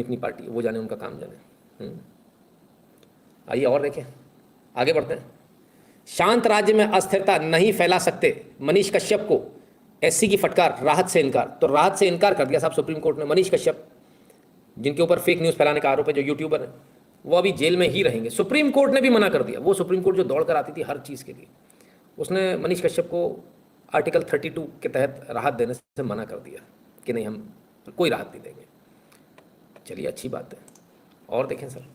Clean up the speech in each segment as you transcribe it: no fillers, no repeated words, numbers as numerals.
अपनी पार्टी है, वो जाने, उनका काम जाने। आइए और देखें, आगे बढ़ते हैं। शांत राज्य में अस्थिरता नहीं फैला सकते, मनीष कश्यप को एससी की फटकार, राहत से इनकार। तो राहत से इनकार कर दिया साहब सुप्रीम कोर्ट ने। मनीष कश्यप, जिनके ऊपर फेक न्यूज़ फैलाने का आरोप है, जो यूट्यूबर है, वो अभी जेल में ही रहेंगे। सुप्रीम कोर्ट ने भी मना कर दिया। वो सुप्रीम कोर्ट जो दौड़ कर आती थी हर चीज़ के लिए, उसने मनीष कश्यप को आर्टिकल 32 के तहत राहत देने से मना कर दिया कि नहीं, हम कोई राहत नहीं देंगे। चलिए, अच्छी बात है। और देखें सर,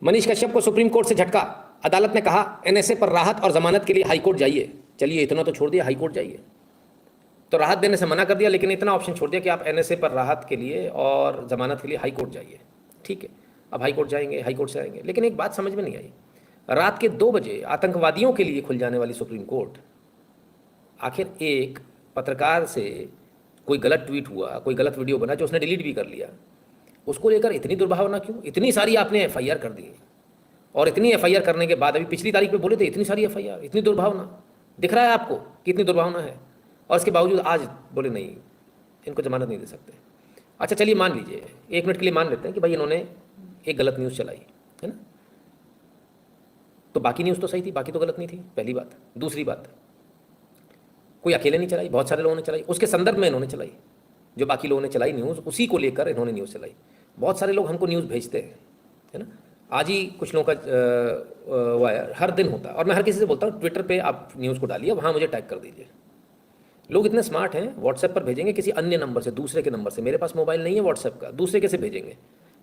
मनीष कश्यप को सुप्रीम कोर्ट से झटका। अदालत ने कहा एनएसए पर राहत और जमानत के लिए हाईकोर्ट जाइए। चलिए, इतना तो छोड़ दिया, हाईकोर्ट जाइए। तो राहत देने से मना कर दिया, लेकिन इतना ऑप्शन छोड़ दिया कि आप एनएसए पर राहत के लिए और जमानत के लिए हाईकोर्ट जाइए। ठीक है, अब हाईकोर्ट जाएंगे, हाईकोर्ट से आएंगे। लेकिन एक बात समझ में नहीं आई, रात के 2 बजे आतंकवादियों के लिए खुल जाने वाली सुप्रीम कोर्ट, आखिर एक पत्रकार से कोई गलत ट्वीट हुआ, कोई गलत वीडियो बना जो उसने डिलीट भी कर लिया, उसको लेकर इतनी दुर्भावना क्यों? इतनी सारी आपने एफआईआर कर दी, और इतनी एफआईआर करने के बाद अभी पिछली तारीख पे बोले थे इतनी सारी एफआईआर, इतनी दुर्भावना। दिख रहा है आपको कि इतनी दुर्भावना है, और इसके बावजूद आज बोले नहीं, इनको जमानत नहीं दे सकते। अच्छा चलिए, मान लीजिए, 1 मिनट के लिए मान लेते हैं कि भाई इन्होंने एक गलत न्यूज़ चलाई है ना, तो बाकी न्यूज़ तो सही थी, बाकी तो गलत नहीं थी, पहली बात। दूसरी बात, कोई अकेले नहीं चलाई, बहुत सारे लोगों ने चलाई, उसके संदर्भ में इन्होंने चलाई। जो बाकी लोगों ने चलाई न्यूज़, उसी को लेकर इन्होंने न्यूज़ चलाई। बहुत सारे लोग हमको न्यूज़ भेजते हैं, है ना। आज ही कुछ लोगों का हुआ है, हर दिन होता है, और मैं हर किसी से बोलता हूँ ट्विटर पे आप न्यूज़ को डालिए, वहाँ मुझे टैग कर दीजिए। लोग इतने स्मार्ट हैं, व्हाट्सएप पर भेजेंगे किसी अन्य नंबर से, दूसरे के नंबर से। मेरे पास मोबाइल नहीं है व्हाट्सएप का, दूसरे के से भेजेंगे,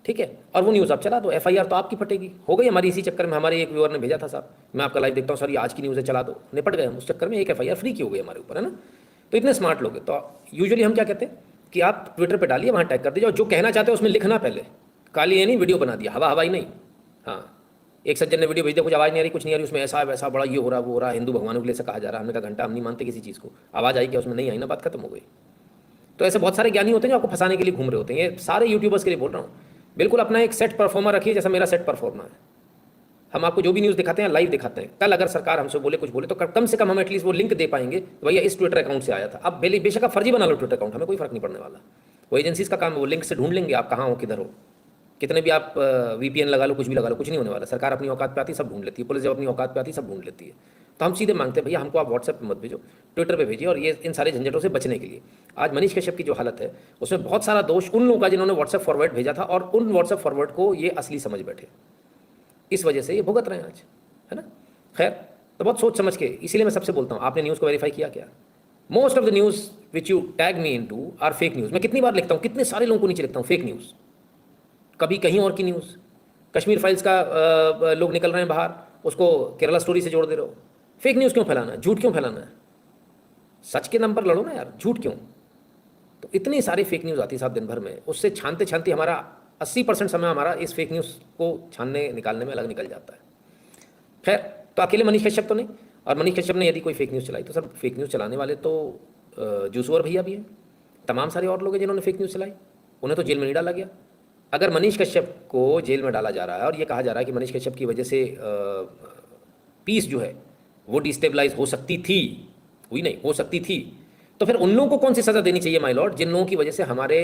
ठीक है, और वो न्यूज़ आप चला दो। एफआईआर तो आपकी फटेगी। हो गई हमारी इसी चक्कर में। हमारे एक व्यूअर ने भेजा था, साहब मैं आपका लाइव देखता हूँ सर, ये आज की न्यूज़ है, चला दो। निपट गए हम उस चक्कर में, एक एफआईआर फ्री की हो गई हमारे ऊपर, है ना। तो इतने स्मार्ट लोग हैं। तो यूजुअली हम क्या कहते हैं कि आप ट्विटर पर डालिए, वहाँ टैग कर दीजिए, और जो कहना चाहते हो उसमें लिखना पहले। काली है नहीं, वीडियो बना दिया, हवा हवाई नहीं। हाँ, एक सज्जन ने वीडियो भेज दिया, कुछ आवाज़ नहीं आ रही, कुछ नहीं आ रही, उसमें ऐसा वैसा बड़ा ये हो रहा, वो हो रहा, हिंदू भगवानों के लिए ऐसा कहा जा रहा है। हमने कहा घंटा हम नहीं मानते किसी चीज़ को, आवाज़ आई क्या, उसमें नहीं आई ना, बात खत्म हो गई। तो ऐसे बहुत सारे ज्ञानी होते हैं जो आपको फंसाने के लिए घूम रहे होते हैं। ये सारे यूट्यूबर्स के लिए बोल रहा हूँ, बिल्कुल अपना एक सेट परफॉर्मर रखिए, जैसा मेरा सेट परफॉर्मर है। हम आपको जो भी न्यूज़ दिखाते हैं लाइव दिखाते हैं। कल अगर सरकार हमसे बोले, कुछ बोले, तो कम से कम हम एटलीस्ट वो लिंक दे पाएंगे, तो भैया इस ट्विटर अकाउंट से आया था। अब बेशक आप फर्जी बना लो ट्विटर अकाउंट, हमें कोई फर्क नहीं पड़ने वाला। वो एजेंसीज का काम है, वो लिंक से ढूंढ लेंगे आप कहाँ हो, किधर हो। कितने भी आप वीपीएन लगा लो, कुछ भी लगा लो, कुछ नहीं होने वाला। सरकार अपनी औकात पे आती सब ढूंढ लेती है, पुलिस जब अपनी औकात पे आती सब ढूंढ लेती है। तो हम सीधे मांगते हैं भैया हमको आप व्हाट्सएप पे मत भेजो, ट्विटर पे भेजिए। और ये इन सारे झंझटों से बचने के लिए आज मनीष कश्यप की जो हालत है, उसमें बहुत सारा दोष उन लोगों का जिन्होंने व्हाट्सएप फॉरवर्ड भेजा था, और उन व्हाट्सएप फॉरवर्ड को ये असली समझ बैठे, इस वजह से ये भुगत रहे हैं आज, है ना। खैर, तो बहुत सोच समझ के, इसीलिए मैं सबसे बोलता हूँ, आपने न्यूज़ को वेरीफाई किया क्या? Most of the news which you tag me into are fake news. मैं कितनी बार लिखता हूँ, कितने सारे लोगों को नीचे लिखता हूँ फेक न्यूज़, कभी कहीं और की न्यूज़। कश्मीर फाइल्स का लोग निकल रहे हैं बाहर, उसको केरला स्टोरी से जोड़ दे रहे हो। फेक न्यूज़ क्यों फैलाना है, झूठ क्यों फैलाना है? सच के नाम पर लड़ो ना यार, झूठ क्यों? तो इतनी सारी फेक न्यूज़ आती है साहब दिन भर में, उससे छानते छानते हमारा 80% समय हमारा इस फेक न्यूज़ को छानने निकालने में अलग निकल जाता है। खैर, तो अकेले मनीष कश्यप तो नहीं, और मनीष कश्यप ने यदि कोई फेक न्यूज़ चलाई तो सर फेक न्यूज़ चलाने वाले तो जूसवर भैया भी हैं, तमाम सारे और लोग हैं जिन्होंने फेक न्यूज़ चलाई, उन्हें तो जेल में नहीं डाला गया। अगर मनीष कश्यप को जेल में डाला जा रहा है और ये कहा जा रहा है कि मनीष कश्यप की वजह से पीस जो है वो डिस्टेबलाइज हो सकती थी, हुई नहीं, हो सकती थी, तो फिर उन लोगों को कौन सी सज़ा देनी चाहिए माय लॉर्ड, जिन लोगों की वजह से हमारे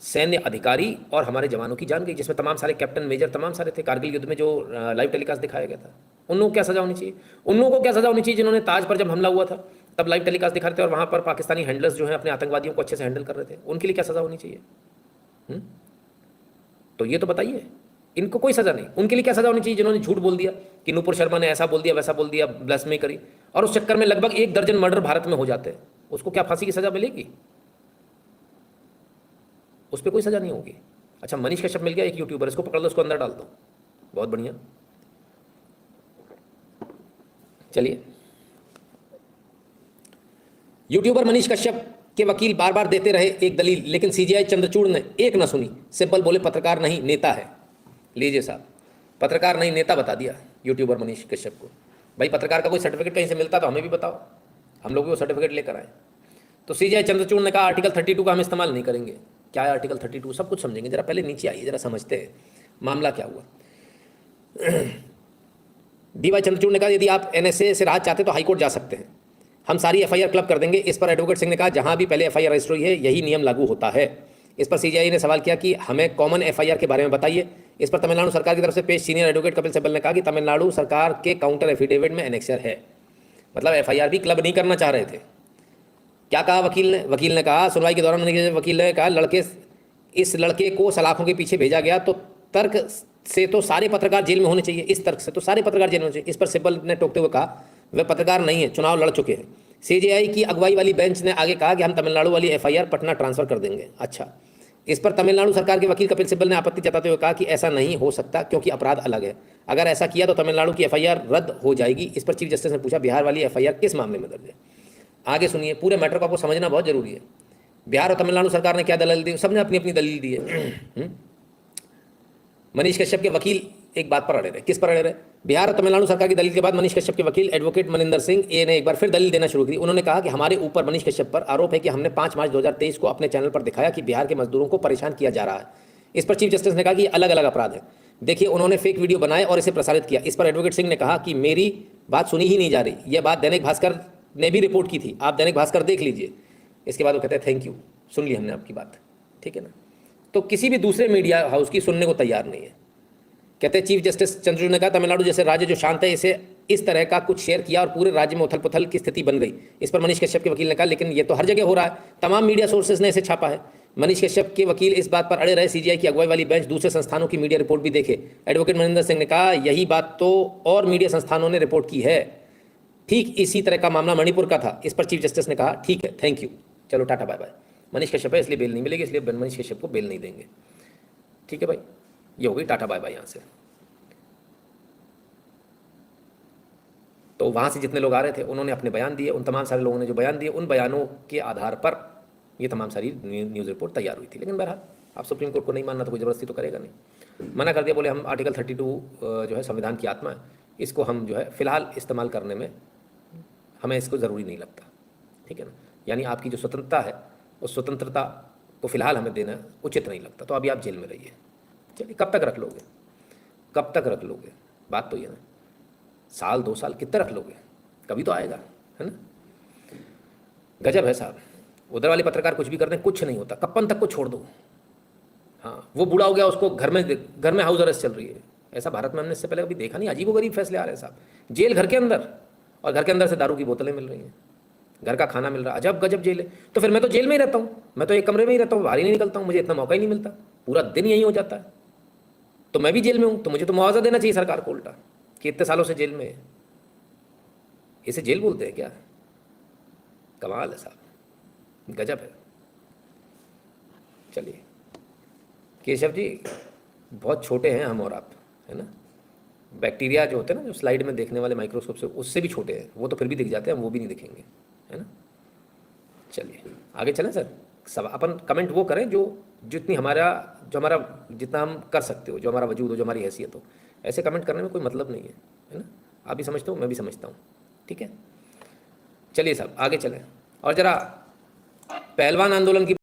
सैन्य अधिकारी और हमारे जवानों की जान गई, जिसमें तमाम सारे कैप्टन मेजर तमाम सारे थे। कारगिल युद्ध में जो लाइव टेलीकास्ट दिखाया गया था, उन लोगों को क्या सज़ा होनी चाहिए? उन लोगों को क्या सज़ा होनी चाहिए जिन्होंने ताज पर जब हमला हुआ था तब लाइव टेलीकास्ट दिखा रहे थे और वहाँ पर पाकिस्तानी हैंडलर्स जो हैं अपने आतंकवादियों को अच्छे से हैंडल कर रहे थे, उनके लिए क्या सज़ा होनी चाहिए? तो ये तो बताइए, इनको कोई सज़ा नहीं। उनके लिए क्या सज़ा होनी चाहिए जिन्होंने झूठ बोल दिया कि नुपुर शर्मा ने ऐसा बोल दिया, वैसा बोल दिया, ब्लास्फेमी करी, और उस चक्कर में लगभग 1 दर्जन मर्डर भारत में हो जाते हैं, उसको क्या फांसी की सज़ा मिलेगी? उस पर कोई सज़ा नहीं होगी। अच्छा, मनीष कश्यप मिल गया एक यूट्यूबर, इसको पकड़ लो, उसको अंदर डाल दो, बहुत बढ़िया। चलिए, यूट्यूबर मनीष कश्यप के वकील बार बार देते रहे एक दलील, लेकिन सीजीआई चंद्रचूड़ ने एक ना सुनी। सिंपल बोले पत्रकार नहीं नेता है। लीजिए साहब, पत्रकार नहीं नेता बता दिया यूट्यूबर मनीष कश्यप को। भाई पत्रकार का कोई सर्टिफिकेट कहीं से मिलता तो हमें भी बताओ, हम लोग भी वो सर्टिफिकेट लेकर आए। तो सीजीआई चंद्रचूड़ ने कहा आर्टिकल 32 का हम इस्तेमाल नहीं करेंगे। क्या है आर्टिकल 32? सब कुछ समझेंगे, जरा पहले नीचे आइए, जरा समझते हैं मामला क्या हुआ। डीवाई चंद्रचूड़ ने कहा यदि आप एनएसए से राहत चाहते तो हाईकोर्ट जा सकते हैं, हम सारी एफआईआर क्लब कर देंगे। इस पर एडवोकेट सिंह ने कहा जहां भी पहले एफआईआर रजिस्टर हुई है यही नियम लागू होता है। इस पर सीजीआई ने सवाल किया कि हमें कॉमन एफआईआर के बारे में बताइए। इस पर तमिलनाडु सरकार की तरफ से पेश सीनियर एडवोकेट कपिल सिब्बल ने कहा कि तमिलनाडु सरकार के काउंटर एफिडेविट में एनेक्सर है। मतलब एफआईआर भी क्लब नहीं करना चाह रहे थे। क्या कहा वकील ने कहा, सुनवाई के दौरान वकील ने कहा, इस लड़के को सलाखों के पीछे भेजा गया तो तर्क से तो सारे पत्रकार जेल में होने चाहिए। इस तर्क से तो सारे पत्रकार जेल में होने चाहिए। इस पर सिब्बल ने टोकते हुए कहा, वे पत्रकार नहीं है, चुनाव लड़ चुके हैं। सीजीआई की अगुवाई वाली बेंच ने आगे कहा कि हम तमिलनाडु वाली एफआईआर पटना ट्रांसफर कर देंगे। अच्छा, इस पर तमिलनाडु सरकार के वकील कपिल सिब्बल ने आपत्ति जताते हुए कहा कि ऐसा नहीं हो सकता क्योंकि अपराध अलग है। अगर ऐसा किया तो तमिलनाडु की एफआईआर रद्द हो जाएगी। इस पर चीफ जस्टिस ने पूछा, बिहार वाली एफआईआर किस मामले में दर्ज है? आगे सुनिए, पूरे मैटर को आपको समझना बहुत जरूरी है। बिहार और तमिलनाडु सरकार ने क्या दलील दी, सबने अपनी अपनी दलील दी है। मनीष कश्यप के वकील एक बात पर अड़े रहे। किस पर अड़े रहे? बिहार और तमिलनाडु सरकार की दलील के बाद मनीष कश्यप के वकील एडवोकेट मनिंदर सिंह ए ने एक बार फिर दलील देना शुरू की। उन्होंने कहा कि हमारे ऊपर, मनीष कश्यप पर, आरोप है कि हमने 5 मार्च 2023 को अपने चैनल पर दिखाया कि बिहार के मजदूरों को परेशान किया जा रहा है। इस पर चीफ जस्टिस ने कहा कि ये अलग अलग अपराध है। देखिए, उन्होंने फेक वीडियो बनाए और इसे प्रसारित किया। इस पर एडवोकेट सिंह ने कहा कि मेरी बात सुनी ही नहीं जा रही। यह बात दैनिक भास्कर ने भी रिपोर्ट की थी, आप दैनिक भास्कर देख लीजिए। इसके बाद वो कहते हैं, थैंक यू, सुन ली हमने आपकी बात, ठीक है ना। तो किसी भी दूसरे मीडिया हाउस की सुनने को तैयार नहीं है। कहते हैं चीफ जस्टिस चंद्रचूड़ ने कहा, तमिलनाडु जैसे राज्य जो शांत है, इसे इस तरह का कुछ शेयर किया और पूरे राज्य में उथल पुथल की स्थिति बन गई। इस पर मनीष कश्यप के वकील ने कहा, लेकिन ये तो हर जगह हो रहा है, तमाम मीडिया सोर्सेज ने इसे छापा है। मनीष कश्यप के वकील इस बात पर अड़े रहे, सीजीआई की अगुवाई वाली बेंच दूसरे संस्थानों की मीडिया रिपोर्ट भी देखे। एडवोकेट मनिंदर सिंह ने कहा, यही बात तो और मीडिया संस्थानों ने रिपोर्ट की है। ठीक इसी तरह का मामला मणिपुर का था। इस पर चीफ जस्टिस ने कहा, ठीक है, थैंक यू, चलो tata bye bye. Manish Kashyap है इसलिए बेल नहीं मिलेगी, इसलिए मनीष कश्यप को बेल नहीं देंगे। ठीक है भाई, ये हो गई टाटा बाय बाय यहाँ से। तो वहाँ से जितने लोग आ रहे थे उन्होंने अपने बयान दिए। उन तमाम सारे लोगों ने जो बयान दिए, उन बयानों के आधार पर ये तमाम सारी न्यूज़ रिपोर्ट तैयार हुई थी। लेकिन बहरहाल आप सुप्रीम कोर्ट को नहीं मानना तो कोई ज़बरदस्ती तो करेगा नहीं। मना कर दिया, बोले हम आर्टिकल 32 जो है संविधान की आत्मा है, इसको हम जो है फ़िलहाल इस्तेमाल करने में हमें इसको ज़रूरी नहीं लगता, ठीक है ना। यानी आपकी जो स्वतंत्रता है, उस स्वतंत्रता को फ़िलहाल हमें देना उचित नहीं लगता, तो अभी आप जेल में रहिए। चलिए, कब तक रख लोगे, कब तक रख लोगे? बात तो ये ना, साल 2 साल कितना रख लोगे? कभी तो आएगा, है ना। गजब है साहब। उधर वाले पत्रकार कुछ भी कर दें, कुछ नहीं होता, कप्पन तक को छोड़ दो। हाँ, वो बूढ़ा हो गया, उसको घर में हाउस अरेस्ट चल रही है। ऐसा भारत में हमने इससे पहले कभी देखा नहीं। अजीबोगरीब फैसले आ रहे हैं साहब। जेल घर के अंदर, और घर के अंदर से दारू की बोतलें मिल रही हैं, घर का खाना मिल रहा है। अजब गजब जेल है। तो फिर मैं तो जेल में ही रहता हूँ, मैं तो एक कमरे में ही रहता हूँ, बाहर ही नहीं निकलता हूँ, मुझे इतना मौका ही नहीं मिलता, पूरा दिन यही हो जाता है। तो मैं भी जेल में हूँ, तो मुझे तो मुआवजा देना चाहिए सरकार को उल्टा, कि इतने सालों से जेल में है। इसे जेल बोलते हैं क्या? कमाल है साहब, गजब है। चलिए केशव जी, बहुत छोटे हैं हम और आप, है ना। बैक्टीरिया जो होते हैं ना, जो स्लाइड में देखने वाले माइक्रोस्कोप से, उससे भी छोटे हैं वो, तो फिर भी दिख जाते हैं, वो भी नहीं दिखेंगे, है ना। चलिए आगे चलें सर। सब अपन कमेंट वो करें जो जितनी हमारा जितना हम कर सकते हो, जो हमारा वजूद हो, जो हमारी हैसियत हो। ऐसे कमेंट करने में कोई मतलब नहीं है ना। आप भी समझते हो, मैं भी समझता हूँ, ठीक है। चलिए साहब आगे चलें, और ज़रा पहलवान आंदोलन की